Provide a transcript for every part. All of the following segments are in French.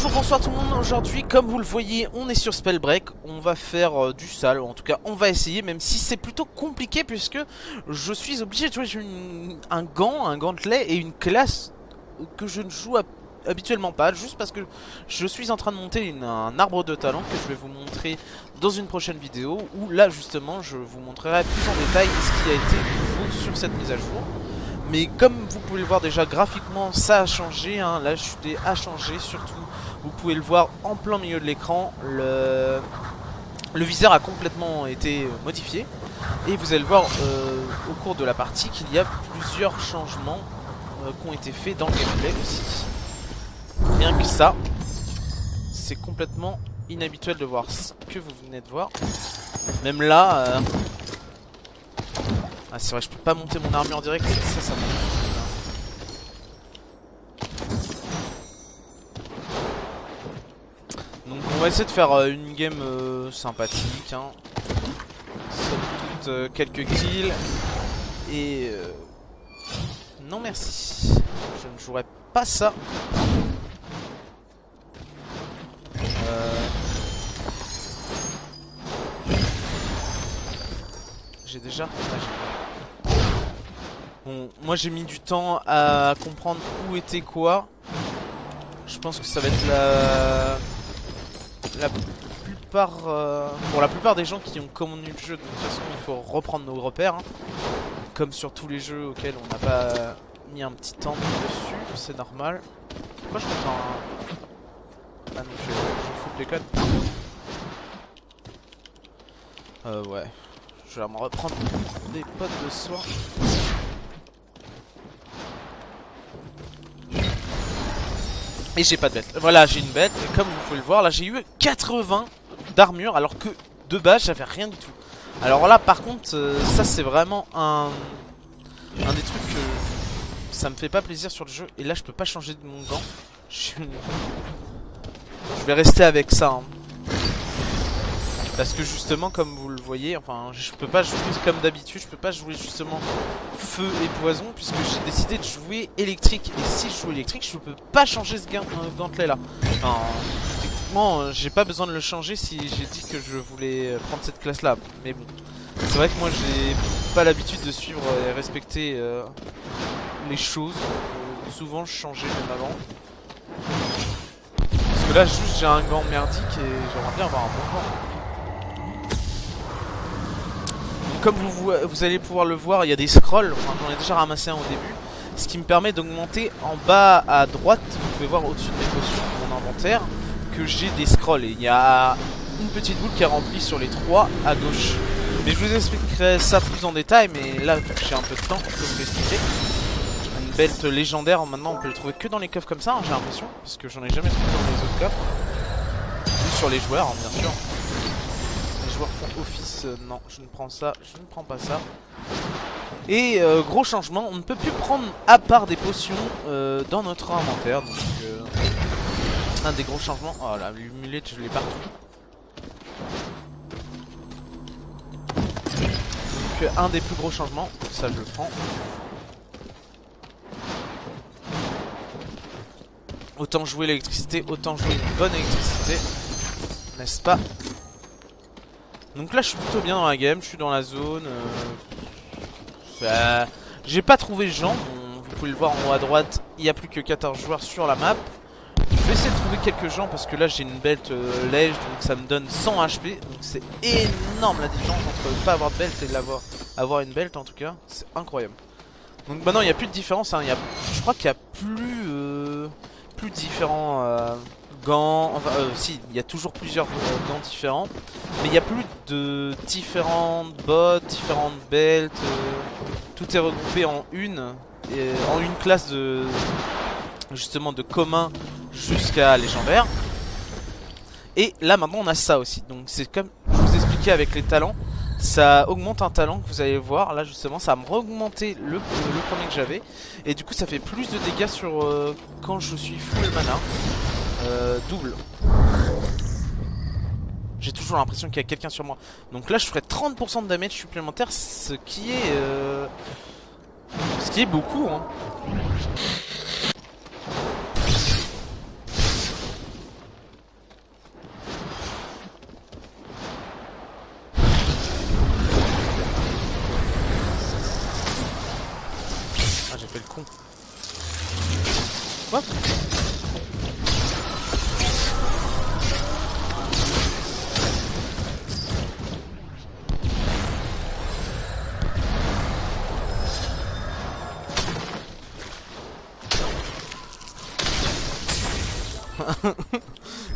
Bonjour, bonsoir tout le monde. Aujourd'hui, comme vous le voyez, on est sur Spellbreak. On va faire du sale, en tout cas on va essayer, même si c'est plutôt compliqué puisque je suis obligé de jouer un gantelet et une classe que je ne joue habituellement pas, juste parce que je suis en train de monter un arbre de talent que je vais vous montrer dans une prochaine vidéo, où là justement je vous montrerai plus en détail ce qui a été nouveau sur cette mise à jour. Mais comme vous pouvez le voir déjà graphiquement, ça a changé, hein. La HUD a changé, surtout vous pouvez le voir en plein milieu de l'écran, le viseur a complètement été modifié. Et vous allez le voir au cours de la partie qu'il y a plusieurs changements qui ont été faits dans le gameplay aussi. Rien que ça, c'est complètement inhabituel de voir ce que vous venez de voir. Même là... Ah c'est vrai, je peux pas monter mon armure en direct, ça monte. Donc on va essayer de faire une game sympathique, hein. Somme toute quelques kills. Et... non merci, je ne jouerai pas ça. J'ai déjà... Bon, moi j'ai mis du temps à comprendre où était quoi. Je pense que ça va être la plupart... pour la plupart des gens qui ont commandé le jeu, de toute façon il faut reprendre nos repères, hein. Comme sur tous les jeux auxquels on n'a pas mis un petit temps dessus, c'est normal. Pourquoi je m'entends un... Ah non, je fous les codes. Ouais. Je vais me reprendre des potes de soin. Et j'ai pas de bête. Voilà, j'ai une bête. Et comme vous pouvez le voir, là j'ai eu 80 d'armure alors que de base j'avais rien du tout. Alors là par contre, ça c'est vraiment un des trucs que ça me fait pas plaisir sur le jeu. Et là je peux pas changer de mon gant. Je vais rester avec ça, hein. Parce que justement comme vous le voyez, enfin je peux pas jouer comme d'habitude, je peux pas jouer justement feu et poison puisque j'ai décidé de jouer électrique. Et si je joue électrique, je peux pas changer ce gantelet là. Enfin, techniquement j'ai pas besoin de le changer si j'ai dit que je voulais prendre cette classe là. Mais bon, c'est vrai que moi j'ai pas l'habitude de suivre et respecter les choses. Souvent je changeais même avant. Parce que là juste j'ai un gant merdique et j'aimerais bien avoir un bon gant. Comme vous allez pouvoir le voir, il y a des scrolls, enfin, j'en ai déjà ramassé un au début. Ce qui me permet d'augmenter en bas à droite, vous pouvez voir au-dessus de mes potions, mon inventaire, que j'ai des scrolls. Et il y a une petite boule qui est remplie sur les 3 à gauche. Mais je vous expliquerai ça plus en détail, mais là j'ai un peu de temps, je peux vous l'expliquer. Une belt légendaire, maintenant on peut le trouver que dans les coffres comme ça, hein, j'ai l'impression, parce que j'en ai jamais trouvé dans les autres coffres. Ou sur les joueurs, hein, bien sûr. Font office, non je ne prends ça, je ne prends pas ça. Et gros changement, on ne peut plus prendre à part des potions dans notre inventaire. Donc un des gros changements. Oh là, l'umulette je l'ai partout. Donc un des plus gros changements, ça je le prends. Autant jouer l'électricité, autant jouer une bonne électricité, n'est-ce pas? Donc là je suis plutôt bien dans la game, je suis dans la zone. J'ai pas trouvé de gens, vous pouvez le voir en haut à droite, il n'y a plus que 14 joueurs sur la map. Je vais essayer de trouver quelques gens parce que là j'ai une belt lège, donc ça me donne 100 HP. Donc c'est énorme la différence entre ne pas avoir de belt et avoir une belt en tout cas, c'est incroyable. Donc maintenant il n'y a plus de différence, hein. Je crois qu'il n'y a plus différents... gants, enfin si, il y a toujours plusieurs gants différents, mais il n'y a plus de différentes bottes, différentes belts, tout est regroupé en une classe de justement de commun jusqu'à légendaire. Et là maintenant on a ça aussi, donc c'est comme je vous expliquais avec les talents, ça augmente un talent que vous allez voir, là justement ça va me re-augmenter le premier que j'avais, et du coup ça fait plus de dégâts sur quand je suis full mana. Double. J'ai toujours l'impression qu'il y a quelqu'un sur moi. Donc là je ferai 30% de damage supplémentaire, ce qui est beaucoup, hein. fais le con. What?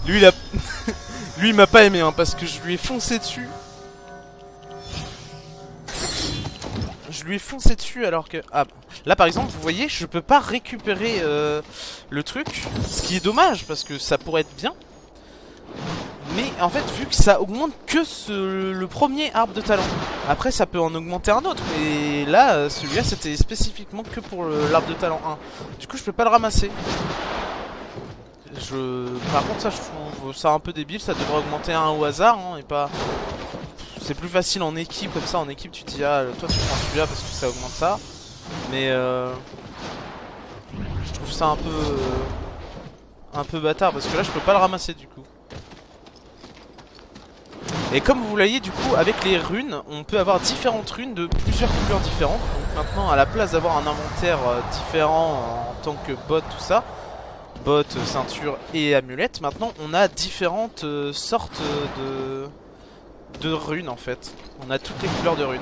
Lui il a... Lui il m'a pas aimé hein, parce que je lui ai foncé dessus. Je lui ai foncé dessus alors que... Ah, là par exemple vous voyez je peux pas récupérer le truc. Ce qui est dommage parce que ça pourrait être bien. Mais en fait vu que ça augmente que le premier arbre de talent. Après ça peut en augmenter un autre. Et là celui-là c'était spécifiquement que pour l'arbre de talent 1. Du coup je peux pas le ramasser. Par contre ça je trouve ça un peu débile. Ça devrait augmenter un au hasard hein, et pas... C'est plus facile en équipe comme ça. En équipe tu te dis ah toi tu prends celui-là parce que ça augmente ça. Mais je trouve ça un peu bâtard parce que là je peux pas le ramasser du coup. Et comme vous voyez du coup avec les runes on peut avoir différentes runes de plusieurs couleurs différentes. Donc maintenant à la place d'avoir un inventaire différent en tant que bot tout ça, bot, ceinture et amulette, maintenant on a différentes sortes de runes en fait. On a toutes les couleurs de runes.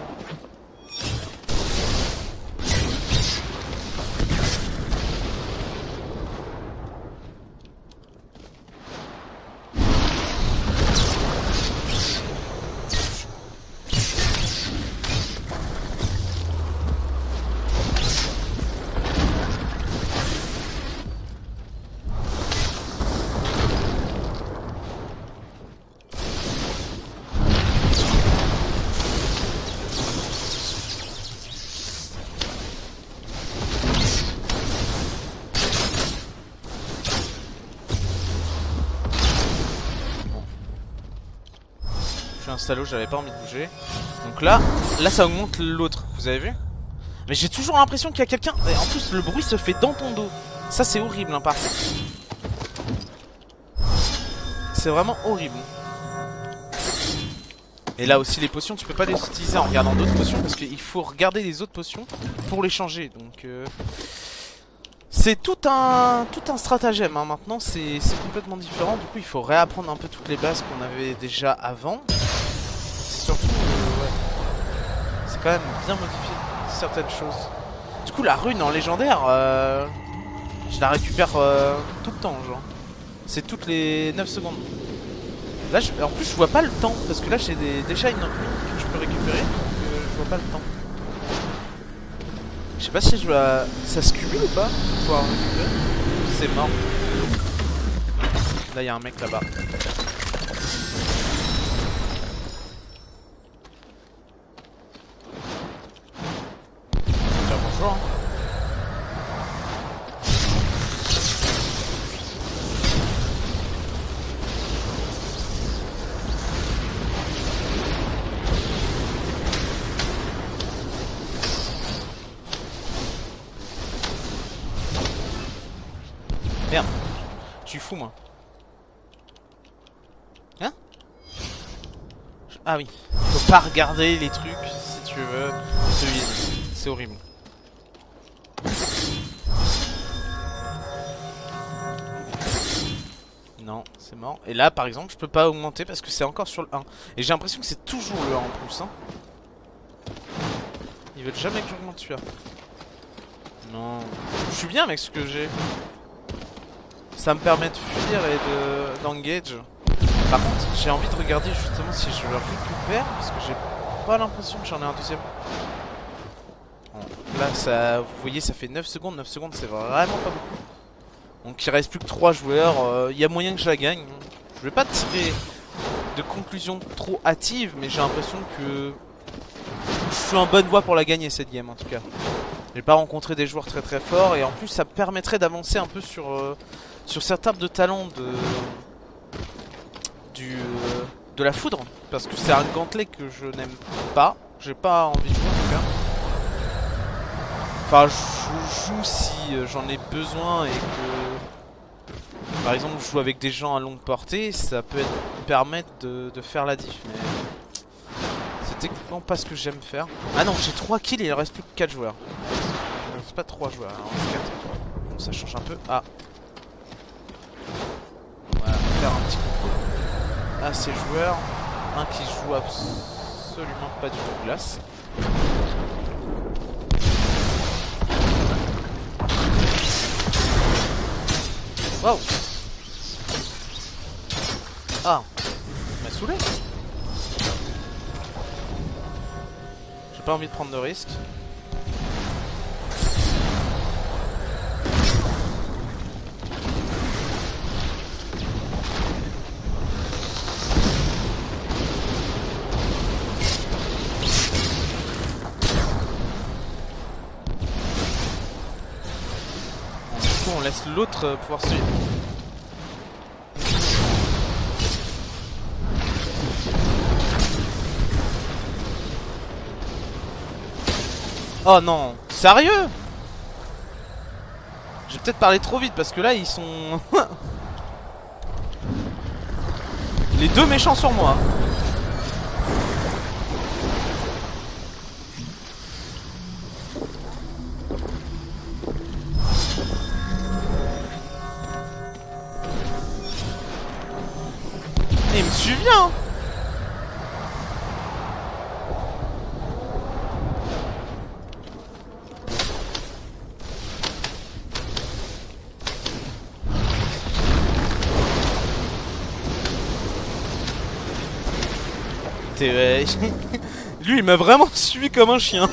Un salaud, j'avais pas envie de bouger. Donc là ça augmente l'autre, vous avez vu? Mais j'ai toujours l'impression qu'il y a quelqu'un. Et en plus le bruit se fait dans ton dos. Ça c'est horrible hein, par contre. C'est vraiment horrible. Et là aussi les potions tu peux pas les utiliser en regardant d'autres potions. Parce qu'il faut regarder les autres potions pour les changer. Donc c'est tout un stratagème hein. Maintenant c'est complètement différent. Du coup il faut réapprendre un peu toutes les bases qu'on avait déjà avant. Surtout, ouais. C'est quand même bien modifié certaines choses. Du coup, la rune en légendaire, je la récupère tout le temps, genre. C'est toutes les 9 secondes. Là, en plus, je vois pas le temps parce que là, j'ai déjà une rune que je peux récupérer. Donc, je vois pas le temps. Je sais pas si ça se cumule ou pas pour pouvoir récupérer. C'est mort. Là, il y a un mec là-bas. Bonjour. Merde, je suis fou moi. Hein? Ah oui, faut pas regarder les trucs si tu veux. C'est horrible. Non, c'est mort. Et là, par exemple, je peux pas augmenter parce que c'est encore sur le 1. Et j'ai l'impression que c'est toujours le 1 en plus. Hein. Ils veulent jamais que j'augmente celui-là. Non. Je suis bien avec ce que j'ai. Ça me permet de fuir et d'engage. Par contre, j'ai envie de regarder justement si je le récupère. Parce que j'ai pas l'impression que j'en ai un deuxième. Bon, là, ça, vous voyez, ça fait 9 secondes. 9 secondes, c'est vraiment pas beaucoup. Donc il reste plus que 3 joueurs, y a moyen que je la gagne. Je vais pas tirer de conclusion trop hâtive, mais j'ai l'impression que je suis en bonne voie pour la gagner cette game en tout cas. J'ai pas rencontré des joueurs très très forts et en plus ça permettrait d'avancer un peu sur certains de talent de la foudre. Parce que c'est un gantelet que je n'aime pas, j'ai pas envie de jouer en tout cas. Enfin, je joue si j'en ai besoin et que... Par exemple, je joue avec des gens à longue portée, ça peut permettre de faire la diff, mais... C'est techniquement pas ce que j'aime faire. Ah non, j'ai 3 kills et il reste plus que 4 joueurs. C'est pas 3 joueurs, hein, c'est 4. Bon, ça change un peu. Ah. Voilà, faire un petit coucou à ces joueurs. Un qui joue absolument pas du tout glace. Waouh. Ah, il m'a saoulé. J'ai pas envie de prendre de risques. Du coup, on laisse l'autre pouvoir suivre. Oh non, sérieux? J'ai peut-être parlé trop vite parce que là ils sont... Les deux méchants sur moi. Et il me suit bien. Lui il m'a vraiment suivi comme un chien.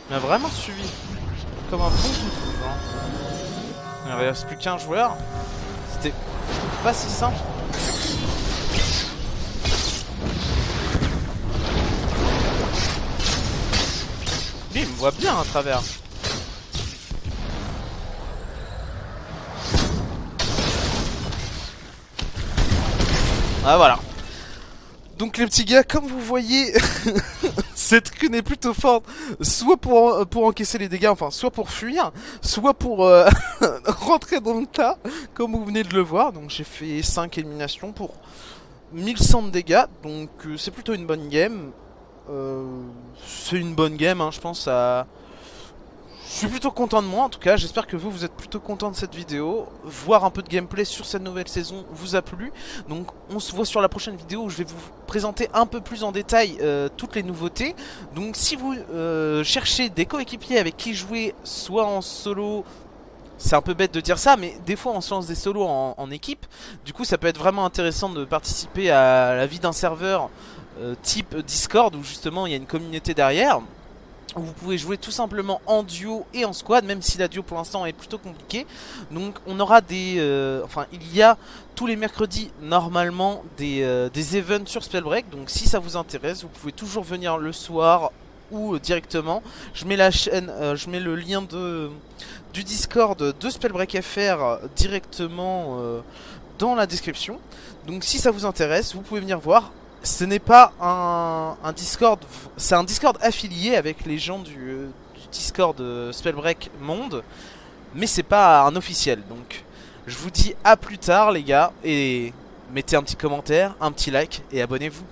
Il m'a vraiment suivi comme un bon toutou, genre. Il ne reste plus qu'un joueur. C'était pas si simple. Lui il me voit bien à travers. Ah voilà. Donc les petits gars, comme vous voyez, cette rune est plutôt forte, soit pour encaisser les dégâts, enfin soit pour fuir, soit pour rentrer dans le tas, comme vous venez de le voir. Donc j'ai fait 5 éliminations pour 1100 de dégâts, donc c'est plutôt une bonne game. C'est une bonne game, hein, je pense à... Je suis plutôt content de moi en tout cas, j'espère que vous êtes plutôt content de cette vidéo. Voir un peu de gameplay sur cette nouvelle saison vous a plu. Donc on se voit sur la prochaine vidéo où je vais vous présenter un peu plus en détail toutes les nouveautés. Donc si vous cherchez des coéquipiers avec qui jouer, soit en solo... C'est un peu bête de dire ça, mais des fois on se lance des solos en équipe. Du coup ça peut être vraiment intéressant de participer à la vie d'un serveur type Discord, où justement il y a une communauté derrière. Vous pouvez jouer tout simplement en duo et en squad, même si la duo pour l'instant est plutôt compliquée. Donc on aura des... enfin il y a tous les mercredis normalement des events sur Spellbreak. Donc si ça vous intéresse, vous pouvez toujours venir le soir ou directement. Je mets la chaîne, je mets le lien du Discord de Spellbreak FR directement dans la description. Donc si ça vous intéresse, vous pouvez venir voir. Ce n'est pas un Discord, c'est un Discord affilié avec les gens du Discord Spellbreak Monde, mais c'est pas un officiel. Donc je vous dis à plus tard les gars, et mettez un petit commentaire, un petit like et abonnez-vous.